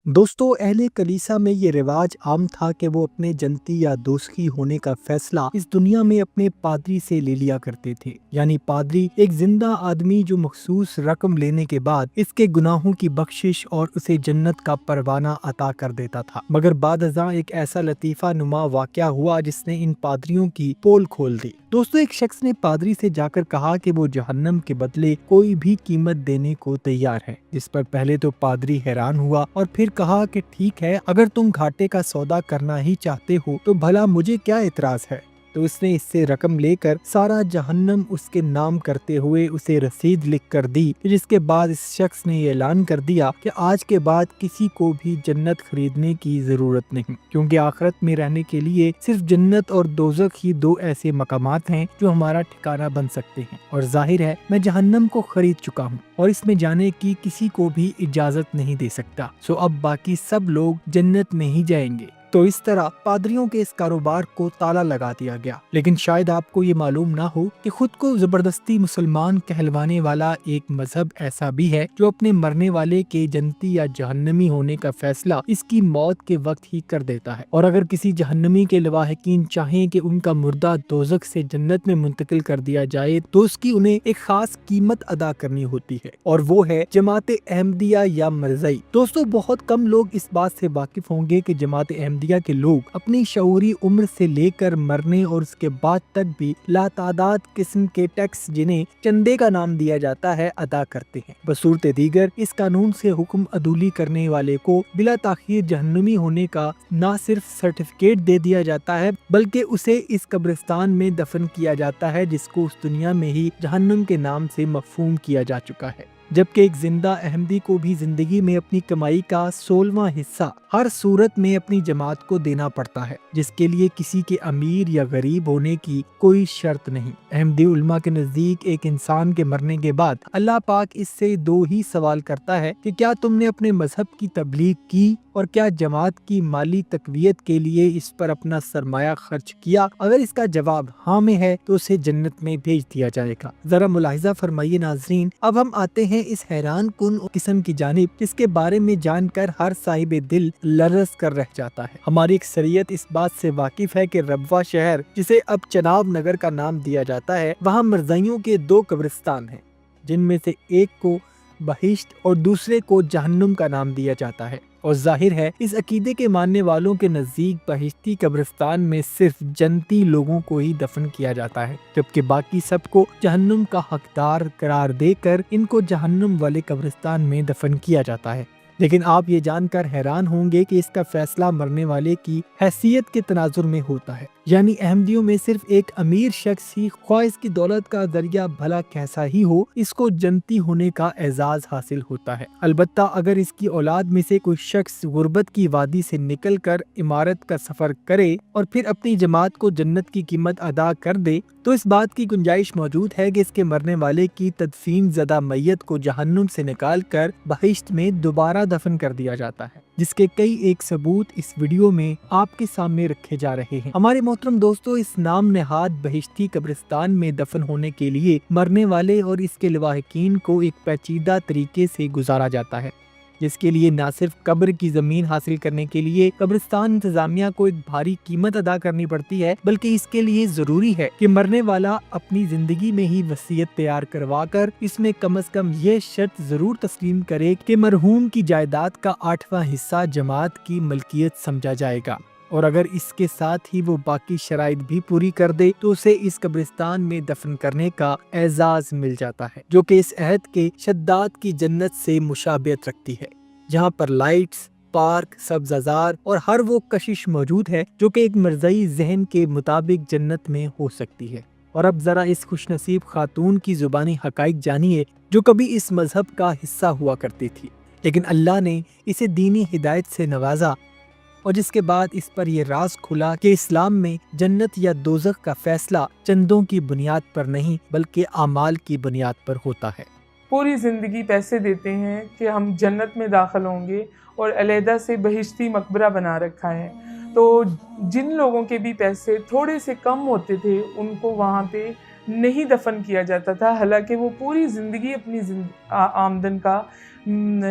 दोस्तों, अहले कलीसा में ये रिवाज आम था कि वो अपने जनती या दोस्ती होने का फैसला इस दुनिया में अपने पादरी से ले लिया करते थे। यानी पादरी एक जिंदा आदमी जो मखसूस रकम लेने के बाद इसके गुनाहों की बख्शिश और उसे जन्नत का परवाना अता कर देता था। मगर बादअज़ां एक ऐसा लतीफा नुमा वाक़या हुआ जिसने इन पादरियों की पोल खोल दी। दोस्तों, एक शख्स ने पादरी से जाकर कहा कि वो जहन्नम के बदले कोई भी कीमत देने को तैयार है। जिस पर पहले तो पादरी हैरान हुआ और फिर कहा कि ठीक है, अगर तुम घाटे का सौदा करना ही चाहते हो तो भला मुझे क्या एतराज है। तो उसने इससे रकम लेकर सारा जहन्नम उसके नाम करते हुए उसे रसीद लिख कर दी, जिसके बाद इस शख्स ने ऐलान कर दिया कि आज के बाद किसी को भी जन्नत खरीदने की जरूरत नहीं, क्योंकि आखिरत में रहने के लिए सिर्फ जन्नत और दोज़ख ही दो ऐसे मकामात हैं जो हमारा ठिकाना बन सकते हैं। और जाहिर है मैं जहन्नम को खरीद चुका हूँ और इसमें जाने की किसी को भी इजाजत नहीं दे सकता। सो अब बाकी सब लोग जन्नत में ही जाएंगे। तो इस तरह पादरियों के इस कारोबार को ताला लगा दिया गया। लेकिन शायद आपको ये मालूम ना हो कि खुद को जबरदस्ती मुसलमान कहलवाने वाला एक मजहब ऐसा भी है जो अपने मरने वाले के जन्नती या जहन्नमी होने का फैसला इसकी मौत के वक्त ही कर देता है। और अगर किसी जहन्नमी के लवाहिकीन चाहें कि उनका मुर्दा दोज़ख से जन्नत में मुंतकिल कर दिया जाए तो उसकी उन्हें एक खास कीमत अदा करनी होती है, और वो है जमात अहमदिया या मरज़ई। दोस्तों, बहुत कम लोग इस बात से वाकिफ होंगे कि जमात अहमदिया के लोग अपनी शऊरी उम्र से लेकर मरने और उसके बाद तक भी लातादाद किस्म के टैक्स, जिन्हें चंदे का नाम दिया जाता है, अदा करते हैं। बसूरत दीगर इस कानून से हुक्म अदूली करने वाले को बिला ताखीर जहन्नमी होने का न सिर्फ सर्टिफिकेट दे दिया जाता है बल्कि उसे इस कब्रिस्तान में दफन किया जाता है जिसको उस दुनिया में ही जहन्नम के नाम से मफहूम किया जा चुका है। जबकि एक जिंदा अहमदी को भी जिंदगी में अपनी कमाई का 16वां हिस्सा हर सूरत में अपनी जमात को देना पड़ता है, जिसके लिए किसी के अमीर या गरीब होने की कोई शर्त नहीं। अहमदी उलमा के नजदीक एक इंसान के मरने के बाद अल्लाह पाक इससे दो ही सवाल करता है कि क्या तुमने अपने मजहब की तबलीग की और क्या जमात की माली तकवीयत के लिए इस पर अपना सरमाया खर्च किया। अगर इसका जवाब हाँ में है तो उसे जन्नत में भेज दिया जाएगा। जरा मुलाहिजा फरमाइए नाजरीन, अब हम आते हैं इस हैरान कुन किस्म की जानिब जिसके बारे में जानकर हर साहिब दिल लरज़ कर रह जाता है। हमारी शरीयत इस बात से वाकिफ है कि रबवा शहर, जिसे अब चनाब नगर का नाम दिया जाता है, वहाँ मरज़इयों के दो कब्रिस्तान हैं, जिनमें से एक को बहिश्त और दूसरे को जहन्नुम का नाम दिया जाता है। और जाहिर है इस अकीदे के मानने वालों के नज़दीक बहिश्ती कब्रिस्तान में सिर्फ जन्नती लोगों को ही दफन किया जाता है, जबकि बाकी सबको जहन्नुम का हकदार करार देकर इनको जहन्नुम वाले कब्रिस्तान में दफन किया जाता है। लेकिन आप ये जानकर हैरान होंगे कि इसका फैसला मरने वाले की हैसियत के तनाजुर में होता है। यानी अहमदियों में सिर्फ एक अमीर शख्स ही, ख्वाह इसकी दौलत का जरिया भला कैसा ही हो, इसको जन्नती होने का एजाज हासिल होता है। अलबत्ता अगर इसकी औलाद में से कोई शख्स गुर्बत की वादी से निकल कर इमारत का सफर करे और फिर अपनी जमात को जन्नत की कीमत अदा कर दे तो इस बात की गुंजाइश मौजूद है कि इसके मरने वाले की तदफीन ज़दा मैयत को जहन्नुम से निकाल कर बहिश्त में दोबारा दफन कर दिया जाता है, जिसके कई एक सबूत इस वीडियो में आपके सामने रखे जा रहे हैं। हमारे मोहतरम दोस्तों, इस नाम नेहाद बहिश्ती कब्रिस्तान में दफन होने के लिए मरने वाले और इसके लवाहिकीन को एक पेचीदा तरीके से गुजारा जाता है, जिसके लिए न सिर्फ कब्र की जमीन हासिल करने के लिए कब्रिस्तान इंतजामिया को एक भारी कीमत अदा करनी पड़ती है, बल्कि इसके लिए जरूरी है कि मरने वाला अपनी जिंदगी में ही वसीयत तैयार करवा कर इसमें कम से कम ये शर्त जरूर तस्लीम करे कि मरहूम की जायदाद का 8वां हिस्सा जमात की मलकियत समझा जाएगा। और अगर इसके साथ ही वो बाकी शराइत भी पूरी कर दे तो उसे इस कब्रिस्तान में दफन करने का एजाज मिल जाता है, जो कि इस अहद के शद्दाद की जन्नत से मुशाबियत रखती है, जहाँ पर लाइट्स, पार्क, सब्ज़ार और हर वो कशिश मौजूद है जो कि एक मरज़ई जहन के मुताबिक जन्नत में हो सकती है। और अब जरा इस खुशनसीब खातून की जुबानी हकाइक जानिए जो कभी इस मजहब का हिस्सा हुआ करती थी, लेकिन अल्लाह ने इसे दीनी हिदायत से नवाजा और जिसके बाद इस पर यह राज खुला कि इस्लाम में जन्नत या दोज़ख का फैसला चंदों की बुनियाद पर नहीं बल्कि आमाल की बुनियाद पर होता है। पूरी ज़िंदगी पैसे देते हैं कि हम जन्नत में दाखिल होंगे और अलहदा से बहिश्ती मकबरा बना रखा है, तो जिन लोगों के भी पैसे थोड़े से कम होते थे उनको वहाँ पे نہیں دفن کیا جاتا تھا، حالانکہ وہ پوری زندگی اپنی آمدن کا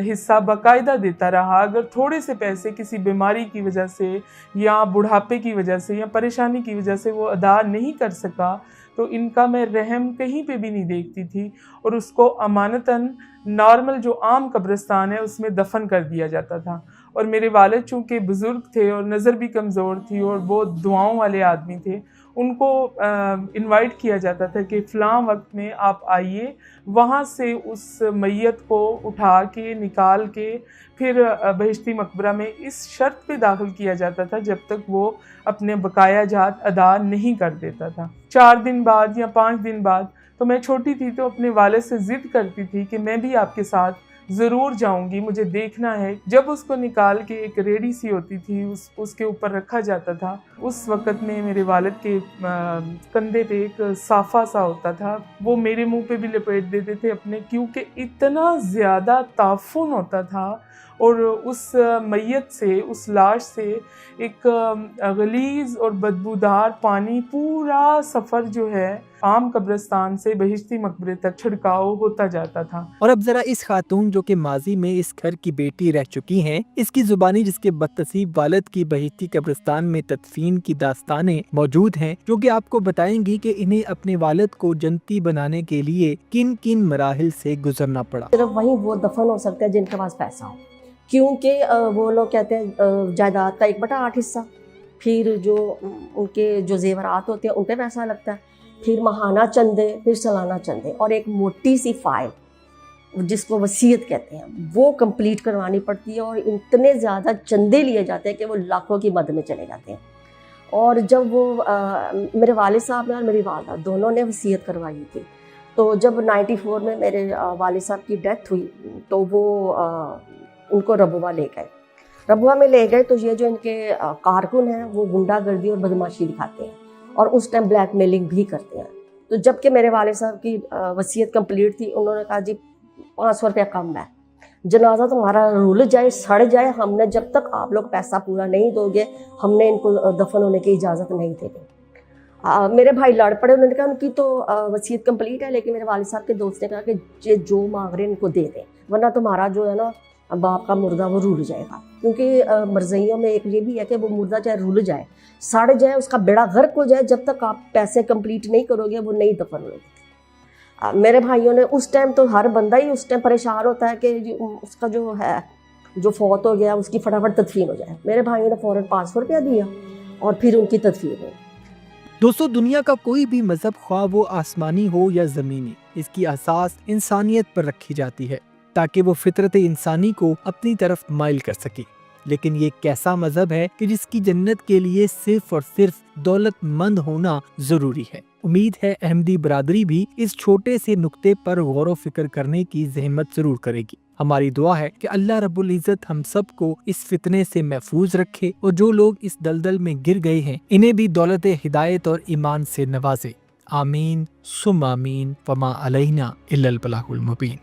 حصہ باقاعدہ دیتا رہا۔ اگر تھوڑے سے پیسے کسی بیماری کی وجہ سے یا بڑھاپے کی وجہ سے یا پریشانی کی وجہ سے وہ ادا نہیں کر سکا تو ان کا میں رحم کہیں پہ بھی نہیں دیکھتی تھی، اور اس کو امانتاً نارمل جو عام قبرستان ہے اس میں دفن کر دیا جاتا تھا۔ اور میرے والد چونکہ بزرگ تھے اور نظر بھی کمزور تھی اور بہت دعاؤں والے آدمی تھے، ان کو انوائٹ کیا جاتا تھا کہ فلاں وقت میں آپ آئیے، وہاں سے اس میت کو اٹھا کے نکال کے پھر بہشتی مقبرہ میں اس شرط پہ داخل کیا جاتا تھا جب تک وہ اپنے بقایا جات ادا نہیں کر دیتا تھا۔ 4 دن بعد یا 5 دن بعد، تو میں چھوٹی تھی تو اپنے والد سے ضد کرتی تھی کہ میں بھی آپ کے ساتھ ضرور جاؤں گی، مجھے دیکھنا ہے۔ جب اس کو نکال کے ایک ریڑھی سی ہوتی تھی اس کے اوپر رکھا جاتا تھا، اس وقت میں میرے والد کے کندھے پہ ایک صافہ سا ہوتا تھا، وہ میرے منہ پہ بھی لپیٹ دیتے تھے اپنے، کیونکہ اتنا زیادہ تعفن ہوتا تھا، اور اس میت سے، اس لاش سے ایک غلیظ اور بدبودار پانی پورا سفر جو ہے عام قبرستان سے بہشتی مقبرے تک چھڑکاؤ ہوتا جاتا تھا۔ اور اب ذرا اس خاتون جو کہ ماضی میں اس گھر کی بیٹی رہ چکی ہیں، اس کی زبانی جس کے بدنصیب والد کی بہشتی قبرستان میں تدفین کی داستانیں موجود ہیں، جو کہ آپ کو بتائیں گی کہ انہیں اپنے والد کو جنتی بنانے کے لیے کن کن مراحل سے گزرنا پڑا۔ صرف وہیں وہ دفن ہو سکتے ہیں جن کے پاس پیسہ ہو، کیونکہ وہ لوگ کہتے ہیں جائیداد کا 1/8 حصہ، پھر جو ان کے جو زیورات ہوتے ہیں ان پہ پیسہ لگتا ہے، پھر ماہانہ چندے، پھر سالانہ چندے، اور ایک موٹی سی فائل جس کو وصیت کہتے ہیں وہ کمپلیٹ کروانی پڑتی ہے، اور اتنے زیادہ چندے لیے جاتے ہیں کہ وہ لاکھوں کی مد میں چلے جاتے ہیں۔ اور جب وہ میرے والد صاحب نے اور میری والدہ دونوں نے وصیت کروائی تھی، تو جب 94 میں میرے والد صاحب کی ڈیتھ ہوئی تو وہ ان کو ربوہ لے گئے۔ ربوہ میں لے گئے تو یہ جو ان کے کارکن ہیں وہ غنڈہ گردی اور بدماشی دکھاتے ہیں، اور اس ٹائم بلیک میلنگ بھی کرتے ہیں۔ تو جب کہ میرے والد صاحب کی وصیت کمپلیٹ تھی، انہوں نے کہا جی 500 روپیہ کم ہے، جنازہ تمہارا رول جائے، سڑ جائے، ہم نے جب تک آپ لوگ پیسہ پورا نہیں دو گے ہم نے ان کو دفن ہونے کی اجازت نہیں دے گی۔ میرے بھائی لڑ پڑے، انہوں نے کہا ان کی تو وصیت کمپلیٹ ہے، لیکن میرے والد صاحب کے دوست نے کہا کہ جو مانگ رہے ہیں ان کو دے دیں، ورنہ تمہارا جو ہے نا باپ کا مردہ وہ رول جائے گا۔ کیونکہ مرزائیوں میں ایک یہ بھی ہے کہ وہ مردہ چاہے رول جائے، سڑ جائے، اس کا بیڑا غرق ہو جائے، جب تک آپ پیسے کمپلیٹ نہیں کرو گے وہ نہیں دفن ہوگی۔ میرے بھائیوں نے اس ٹائم تو ہر بندہ ہی اس ٹائم پریشان ہوتا ہے کہ اس کا جو ہے جو فوت ہو گیا اس کی فٹافٹ تدفین ہو جائے۔ میرے بھائیوں نے فوراً 500 روپیہ دیا اور پھر ان کی تدفین ہوئی۔ دوستو، دنیا کا کوئی بھی مذہب، خواہ وہ آسمانی ہو یا زمینی، اس کی اساس انسانیت پر رکھی جاتی ہے تاکہ وہ فطرت انسانی کو اپنی طرف مائل کر سکے۔ لیکن یہ کیسا مذہب ہے کہ جس کی جنت کے لیے صرف اور صرف دولت مند ہونا ضروری ہے؟ امید ہے احمدی برادری بھی اس چھوٹے سے نقطے پر غور و فکر کرنے کی زحمت ضرور کرے گی۔ ہماری دعا ہے کہ اللہ رب العزت ہم سب کو اس فتنے سے محفوظ رکھے، اور جو لوگ اس دلدل میں گر گئے ہیں انہیں بھی دولت ہدایت اور ایمان سے نوازے۔ آمین ثم آمین، وما علینا الا البلاغ المبین۔